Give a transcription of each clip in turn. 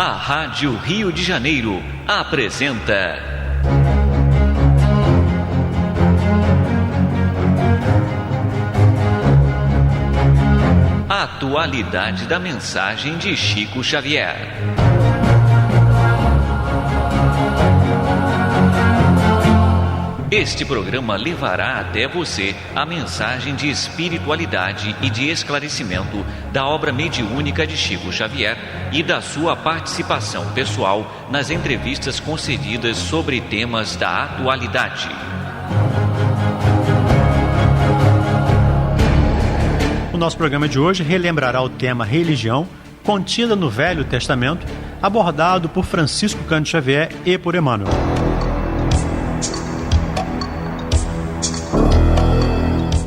A Rádio Rio de Janeiro apresenta a atualidade da mensagem de Chico Xavier. Este programa levará até você a mensagem de espiritualidade e de esclarecimento da obra mediúnica de Chico Xavier e da sua participação pessoal nas entrevistas concedidas sobre temas da atualidade. O nosso programa de hoje relembrará o tema religião, contida no Velho Testamento, abordado por Francisco Cândido Xavier e por Emmanuel.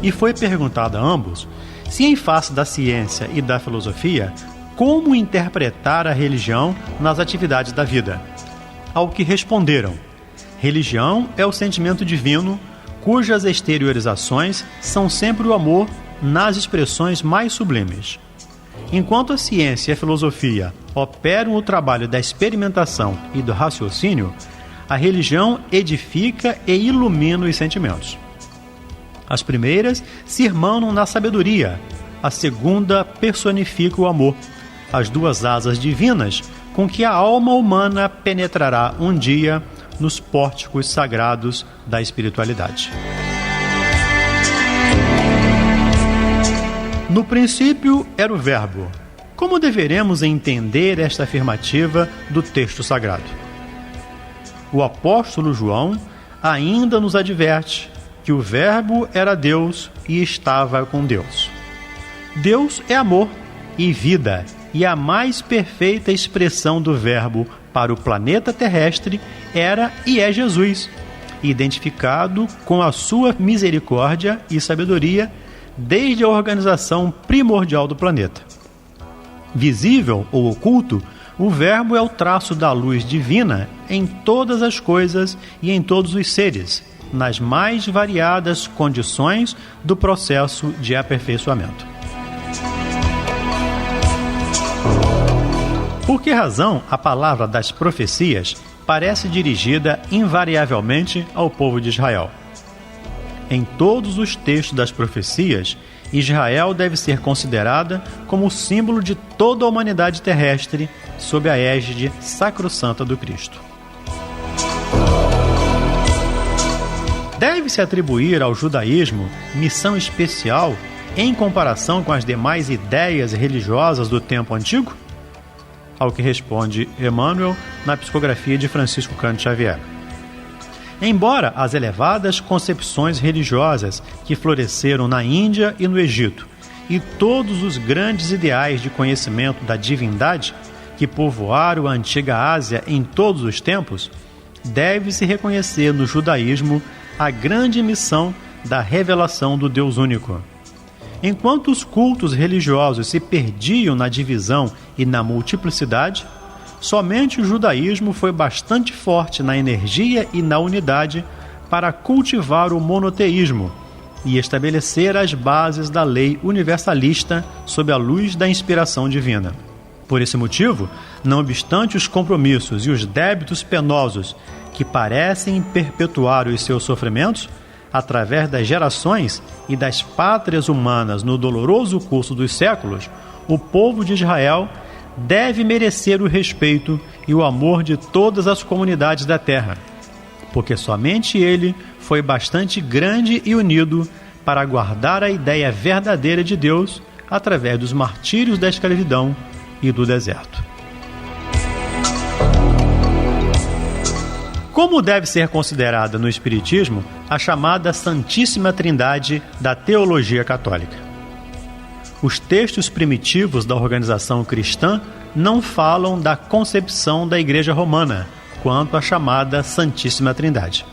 E foi perguntado a ambos se, em face da ciência e da filosofia, como interpretar a religião nas atividades da vida. Ao que responderam: religião é o sentimento divino, cujas exteriorizações são sempre o amor nas expressões mais sublimes. Enquanto a ciência e a filosofia operam o trabalho da experimentação e do raciocínio, a religião edifica e ilumina os sentimentos. As primeiras se irmanam na sabedoria, a segunda personifica o amor, as duas asas divinas com que a alma humana penetrará um dia nos pórticos sagrados da espiritualidade. No princípio era o Verbo. Como deveremos entender esta afirmativa do texto sagrado? O apóstolo João ainda nos adverte que o Verbo era Deus e estava com Deus. Deus é amor e vida, e a mais perfeita expressão do Verbo para o planeta terrestre era e é Jesus, identificado com a sua misericórdia e sabedoria desde a organização primordial do planeta. Visível ou oculto, o Verbo é o traço da luz divina em todas as coisas e em todos os seres, nas mais variadas condições do processo de aperfeiçoamento. Por que razão a palavra das profecias parece dirigida invariavelmente ao povo de Israel? Em todos os textos das profecias, Israel deve ser considerada como o símbolo de toda a humanidade terrestre sob a égide sacrossanta do Cristo. Deve-se atribuir ao judaísmo missão especial em comparação com as demais ideias religiosas do tempo antigo? Ao que responde Emmanuel na psicografia de Francisco Cândido Xavier. Embora as elevadas concepções religiosas que floresceram na Índia e no Egito e todos os grandes ideais de conhecimento da divindade que povoaram a antiga Ásia em todos os tempos, deve-se reconhecer no judaísmo a grande missão da revelação do Deus único. Enquanto os cultos religiosos se perdiam na divisão e na multiplicidade, somente o judaísmo foi bastante forte na energia e na unidade para cultivar o monoteísmo e estabelecer as bases da lei universalista sob a luz da inspiração divina. Por esse motivo, não obstante os compromissos e os débitos penosos que parecem perpetuar os seus sofrimentos, através das gerações e das pátrias humanas no doloroso curso dos séculos, o povo de Israel deve merecer o respeito e o amor de todas as comunidades da terra, porque somente ele foi bastante grande e unido para guardar a ideia verdadeira de Deus através dos martírios da escravidão e do deserto. Como deve ser considerada no Espiritismo a chamada Santíssima Trindade da teologia católica? Os textos primitivos da organização cristã não falam da concepção da Igreja Romana quanto à chamada Santíssima Trindade.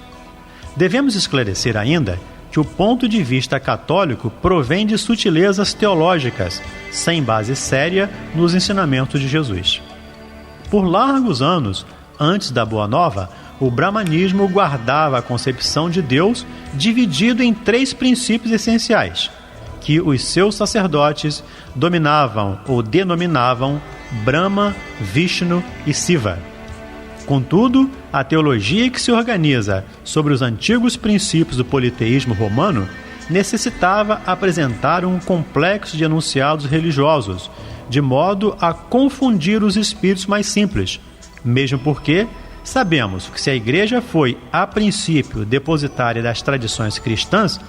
Devemos esclarecer ainda que o ponto de vista católico provém de sutilezas teológicas, sem base séria nos ensinamentos de Jesus. Por largos anos, antes da Boa Nova, o brahmanismo guardava a concepção de Deus dividido em 3 princípios essenciais: que os seus sacerdotes dominavam ou denominavam Brahma, Vishnu e Shiva. Contudo, a teologia que se organiza sobre os antigos princípios do politeísmo romano necessitava apresentar um complexo de enunciados religiosos, de modo a confundir os espíritos mais simples, mesmo porque sabemos que se a Igreja foi, a princípio, depositária das tradições cristãs,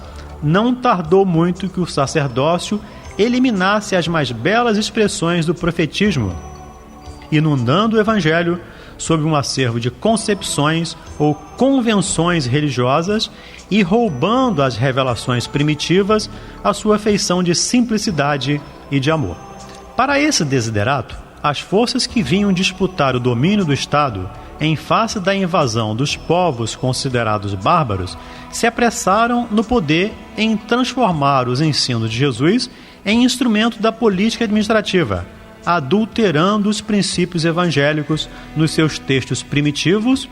não tardou muito que o sacerdócio eliminasse as mais belas expressões do profetismo, inundando o Evangelho sob um acervo de concepções ou convenções religiosas e roubando às revelações primitivas a sua feição de simplicidade e de amor. Para esse desiderato, as forças que vinham disputar o domínio do Estado em face da invasão dos povos considerados bárbaros se apressaram no poder em transformar os ensinos de Jesus em instrumento da política administrativa, adulterando os princípios evangélicos nos seus textos primitivos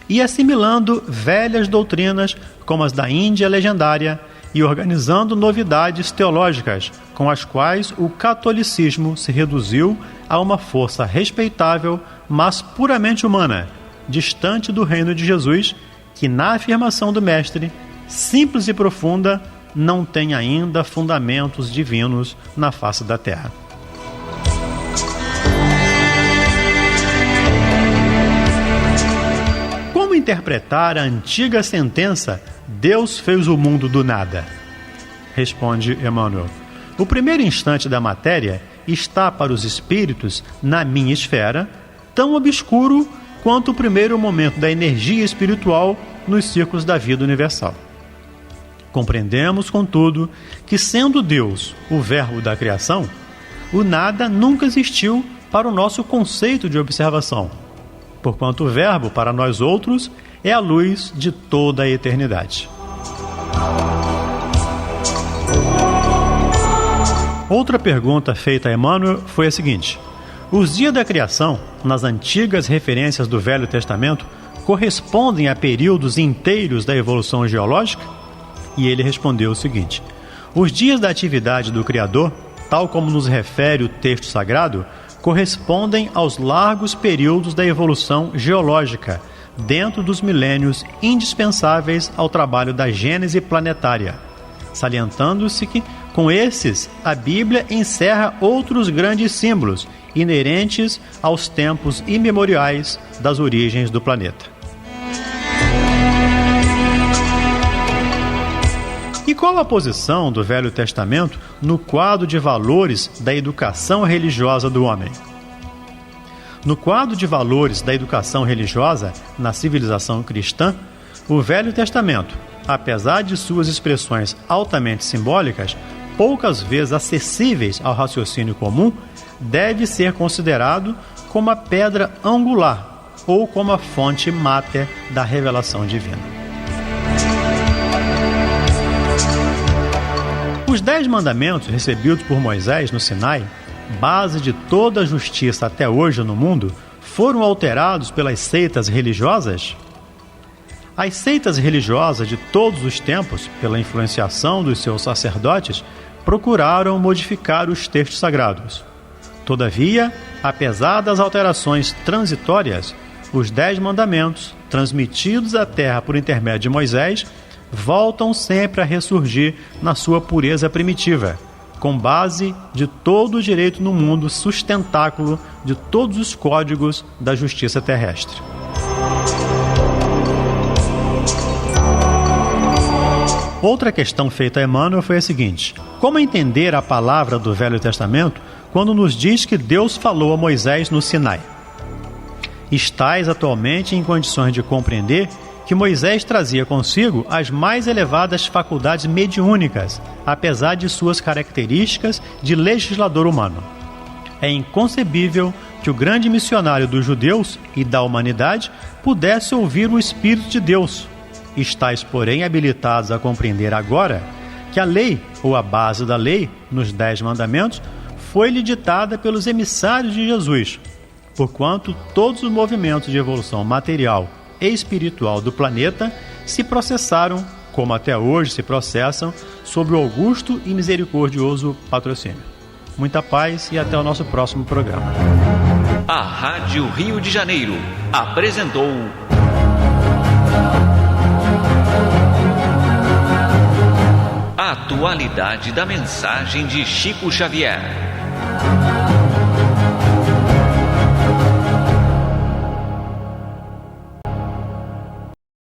e assimilando velhas doutrinas como as da Índia legendária e organizando novidades teológicas com as quais o catolicismo se reduziu a uma força respeitável, mas puramente humana, distante do reino de Jesus, que na afirmação do Mestre, simples e profunda, não tem ainda fundamentos divinos na face da terra. Como interpretar a antiga sentença "Deus fez o mundo do nada"? Responde Emmanuel. O primeiro instante da matéria está para os espíritos, na minha esfera, tão obscuro quanto o primeiro momento da energia espiritual nos círculos da vida universal. Compreendemos, contudo, que sendo Deus o verbo da criação, o nada nunca existiu para o nosso conceito de observação, porquanto o verbo, para nós outros, é a luz de toda a eternidade. Outra pergunta feita a Emmanuel foi a seguinte: os dias da criação, nas antigas referências do Velho Testamento, correspondem a períodos inteiros da evolução geológica? E ele respondeu o seguinte: os dias da atividade do Criador, tal como nos refere o texto sagrado, correspondem aos largos períodos da evolução geológica, dentro dos milênios indispensáveis ao trabalho da gênese planetária, salientando-se que, com esses, a Bíblia encerra outros grandes símbolos inerentes aos tempos imemoriais das origens do planeta. E qual a posição do Velho Testamento no quadro de valores da educação religiosa do homem? No quadro de valores da educação religiosa na civilização cristã, o Velho Testamento, apesar de suas expressões altamente simbólicas, poucas vezes acessíveis ao raciocínio comum, deve ser considerado como a pedra angular ou como a fonte máter da revelação divina. Os 10 mandamentos recebidos por Moisés no Sinai, base de toda a justiça até hoje no mundo, foram alterados pelas seitas religiosas? As seitas religiosas de todos os tempos, pela influenciação dos seus sacerdotes, procuraram modificar os textos sagrados. Todavia, apesar das alterações transitórias, os 10 mandamentos, transmitidos à terra por intermédio de Moisés, voltam sempre a ressurgir na sua pureza primitiva, com base de todo o direito no mundo, sustentáculo de todos os códigos da justiça terrestre. Outra questão feita a Emmanuel foi a seguinte: como entender a palavra do Velho Testamento quando nos diz que Deus falou a Moisés no Sinai? Estais atualmente em condições de compreender que Moisés trazia consigo as mais elevadas faculdades mediúnicas, apesar de suas características de legislador humano. É inconcebível que o grande missionário dos judeus e da humanidade pudesse ouvir o Espírito de Deus. Estais, porém, habilitados a compreender agora que a lei, ou a base da lei, nos 10 mandamentos, foi-lhe ditada pelos emissários de Jesus, porquanto todos os movimentos de evolução material e espiritual do planeta se processaram como até hoje se processam, sob o augusto e misericordioso patrocínio. Muita paz e até o nosso próximo programa. A Rádio Rio de Janeiro apresentou a atualidade da mensagem de Chico Xavier.